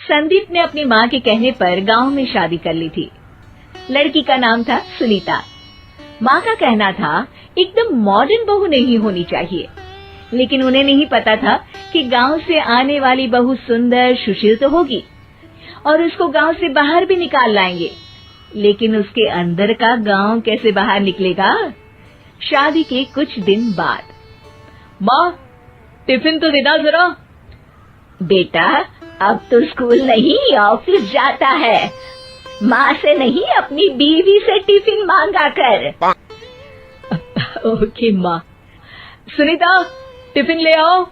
संदीप ने अपनी माँ के कहने पर गांव में शादी कर ली थी। लड़की का नाम था सुनीता। माँ का कहना था एकदम मॉडर्न बहू नहीं होनी चाहिए, लेकिन उन्हें नहीं पता था कि गांव से आने वाली बहू सुंदर सुशील तो होगी और उसको गांव से बाहर भी निकाल लाएंगे, लेकिन उसके अंदर का गांव कैसे बाहर निकलेगा। शादी के कुछ दिन बाद, माँ टिफिन तो देना जरा। बेटा अब तो स्कूल नहीं ऑफिस जाता है, माँ से नहीं अपनी बीवी से टिफिन मांगा कर। ओके माँ। सुनीता टिफिन ले आओ।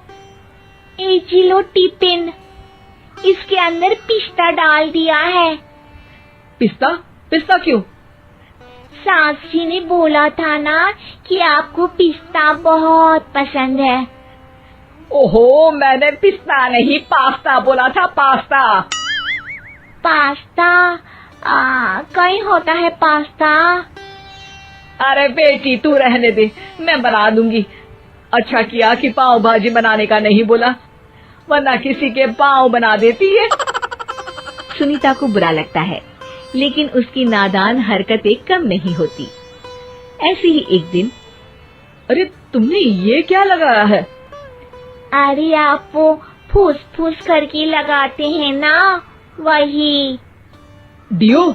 जी लो टिफिन, इसके अंदर पिस्ता डाल दिया है। पिस्ता? पिस्ता क्यों? सास जी ने बोला था ना कि आपको पिस्ता बहुत पसंद है। ओहो, मैंने पिस्ता नहीं पास्ता बोला था, पास्ता। पास्ता? कहीं होता है पास्ता? अरे बेटी तू रहने दे, मैं बना दूंगी। अच्छा किया कि पाव भाजी बनाने का नहीं बोला, वरना किसी के पाव बना देती है। सुनीता को बुरा लगता है, लेकिन उसकी नादान हरकतें कम नहीं होती। ऐसे ही एक दिन, अरे तुमने ये क्या लगाया है? अरे आप वो फूस फूस करके लगाते हैं ना, वही। डियो?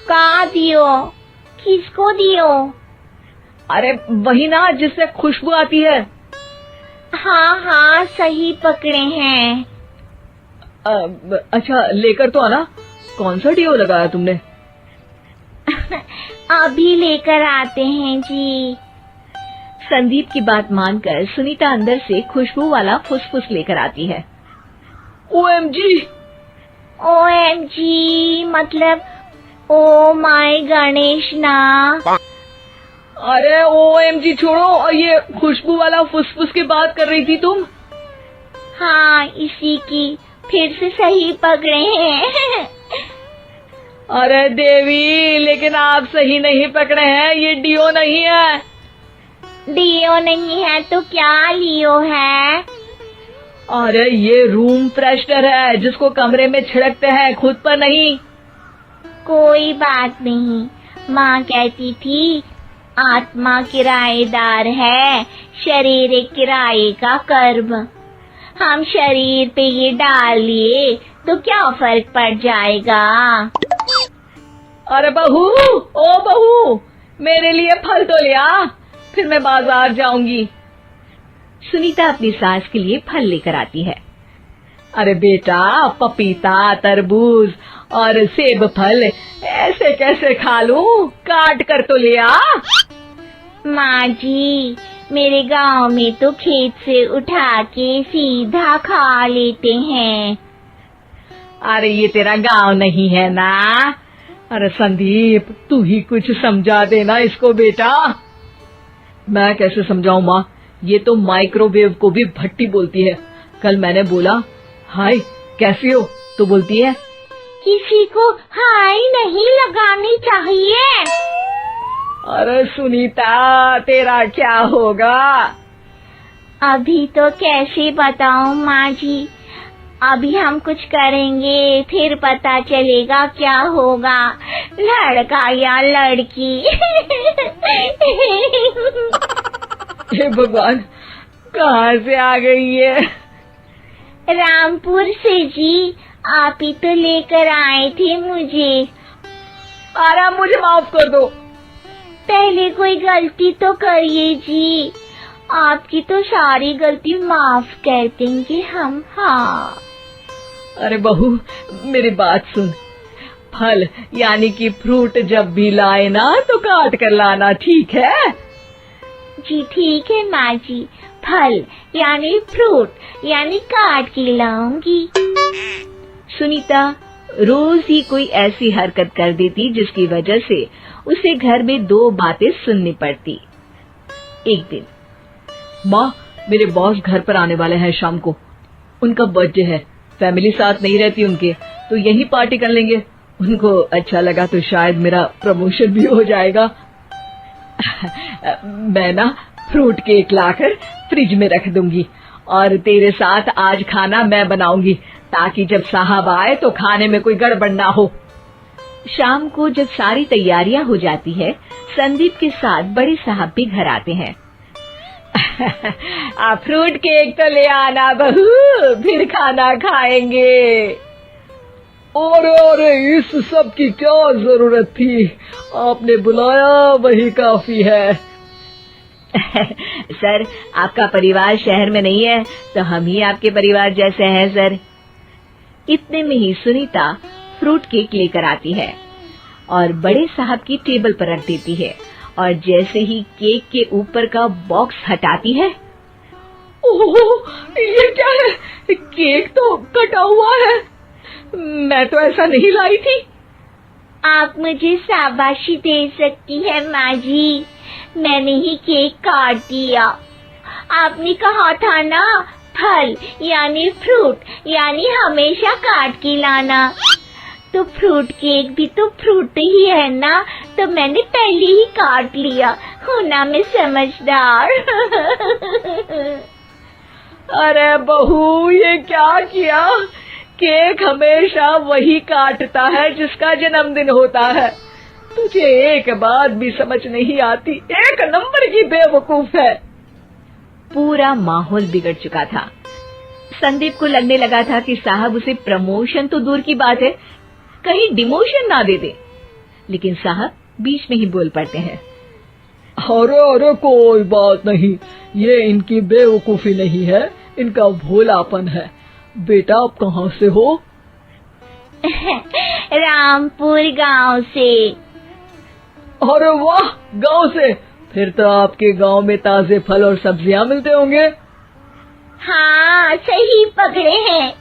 कहाँ दियो? किसको दियो? अरे वही ना जिससे खुशबू आती है। हाँ सही पकड़े हैं। अच्छा लेकर तो आना। कौन सा डियो लगाया तुमने? अभी लेकर आते हैं जी। संदीप की बात मानकर सुनीता अंदर से खुशबू वाला फुसफुस लेकर आती है। OMG! OMG मतलब ओ माय गणेश ना। अरे OMG छोड़ो, और ये खुशबू वाला फुसफुस की बात कर रही थी तुम? हाँ इसी की, फिर से सही पकड़े हैं। अरे देवी, लेकिन आप सही नहीं पकड़े हैं, ये डियो नहीं है। डियो नहीं है तो क्या लियो है? अरे ये रूम फ्रेशनर है, जिसको कमरे में छिड़कते हैं, खुद पर नहीं। कोई बात नहीं, माँ कहती थी आत्मा किराएदार है, शरीर एक किराए का कर्म। हम शरीर पे ये डाल लिए तो क्या फर्क पड़ जाएगा। अरे बहू, ओ बहू, मेरे लिए फल तो ले आ, फिर मैं बाजार जाऊंगी। सुनीता अपनी सास के लिए फल लेकर आती है। अरे बेटा, पपीता, तरबूज और सेब फल ऐसे कैसे खा लूं? काट कर तो ले आ। माँ जी, मेरे गांव में तो खेत से उठा के सीधा खा लेते हैं। अरे ये तेरा गांव नहीं है ना। अरे संदीप, तू ही कुछ समझा देना इसको बेटा। मैं कैसे समझाऊं माँ, ये तो माइक्रोवेव को भी भट्टी बोलती है। कल मैंने बोला हाय कैसी हो, तो बोलती है किसी को हाय नहीं लगानी चाहिए। अरे सुनीता, तेरा क्या होगा? अभी तो कैसे बताऊं माँ जी, अभी हम कुछ करेंगे फिर पता चलेगा क्या होगा, लड़का या लड़की। हे भगवान, कहाँ से आ गई है? रामपुर से जी, आप ही तो लेकर आए थे मुझे। अरे मुझे माफ कर दो। पहले कोई गलती तो करिए जी, आपकी तो सारी गलती माफ कर देंगे हम। हाँ अरे बहू, मेरी बात सुन। फल यानी कि फ्रूट जब भी लाए ना तो काट कर लाना, ठीक है? जी ठीक है माँ जी, फल यानी फ्रूट यानी काट के लाऊंगी। सुनीता रोज ही कोई ऐसी हरकत कर देती जिसकी वजह से उसे घर में दो बातें सुननी पड़ती। एक दिन, माँ, मेरे बॉस घर पर आने वाले हैं शाम को। उनका बर्थडे है, फैमिली साथ नहीं रहती उनके, तो यही पार्टी कर लेंगे। उनको अच्छा लगा तो शायद मेरा प्रमोशन भी हो जाएगा। मैं ना फ्रूट केक लाकर फ्रिज में रख दूंगी और तेरे साथ आज खाना मैं बनाऊंगी, ताकि जब साहब आए तो खाने में कोई गड़बड़ ना हो। शाम को जब सारी तैयारियां हो जाती है, संदीप के साथ बड़े साहब भी घर आते हैं। आप फ्रूट केक तो ले आना बहू, फिर खाना खाएंगे। अरे इस सब की क्या जरूरत थी, आपने बुलाया वही काफी है। सर, आपका परिवार शहर में नहीं है तो हम ही आपके परिवार जैसे हैं सर। इतने में ही सुनीता फ्रूट केक लेकर आती है और बड़े साहब की टेबल पर रख देती है, और जैसे ही केक के ऊपर का बॉक्स हटाती है, ओह, ये क्या है? केक तो कटा हुआ है, मैं तो ऐसा नहीं लाई थी। आप मुझे शाबाशी दे सकती है माँ जी, मैंने ही केक काट दिया। आपने कहा था ना, फल यानी फ्रूट यानी हमेशा काट के लाना, तो फ्रूट केक भी तो फ्रूट ही है ना, तो मैंने पहले ही काट लिया। हूँ ना मैं समझदार। अरे बहू, ये क्या किया? केक हमेशा वही काटता है जिसका जन्मदिन होता है। तुझे एक बात भी समझ नहीं आती, एक नंबर की बेवकूफ है। पूरा माहौल बिगड़ चुका था। संदीप को लगने लगा था कि साहब उसे प्रमोशन तो दूर की बात है, कहीं डिमोशन ना दे दे, लेकिन साहब बीच में ही बोल पड़ते हैं। अरे कोई बात नहीं, ये इनकी बेवकूफी नहीं है, इनका भोलापन है। बेटा, आप कहाँ से हो? रामपुर गांव से। अरे वाह, गांव से? फिर तो आपके गांव में ताजे फल और सब्जियां मिलते होंगे। हाँ, सही पकड़े हैं।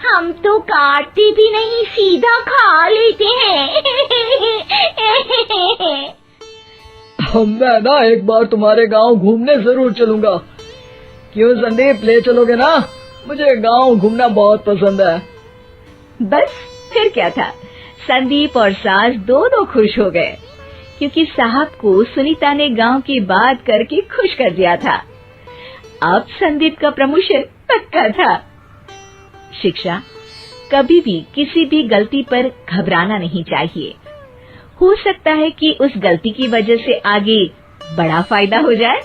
हम तो काटते भी नहीं, सीधा खा लेते हैं। मैं ना एक बार तुम्हारे गांव घूमने जरूर चलूंगा। क्यों संदीप, ले चलोगे ना? मुझे गांव घूमना बहुत पसंद है। बस फिर क्या था, संदीप और सास दोनों खुश हो गए, क्योंकि साहब को सुनीता ने गांव की बात करके खुश कर दिया था। अब संदीप का प्रमोशन पक्का था। शिक्षा, कभी भी किसी भी गलती पर घबराना नहीं चाहिए। हो सकता है कि उस गलती की वजह से आगे बड़ा फायदा हो जाए।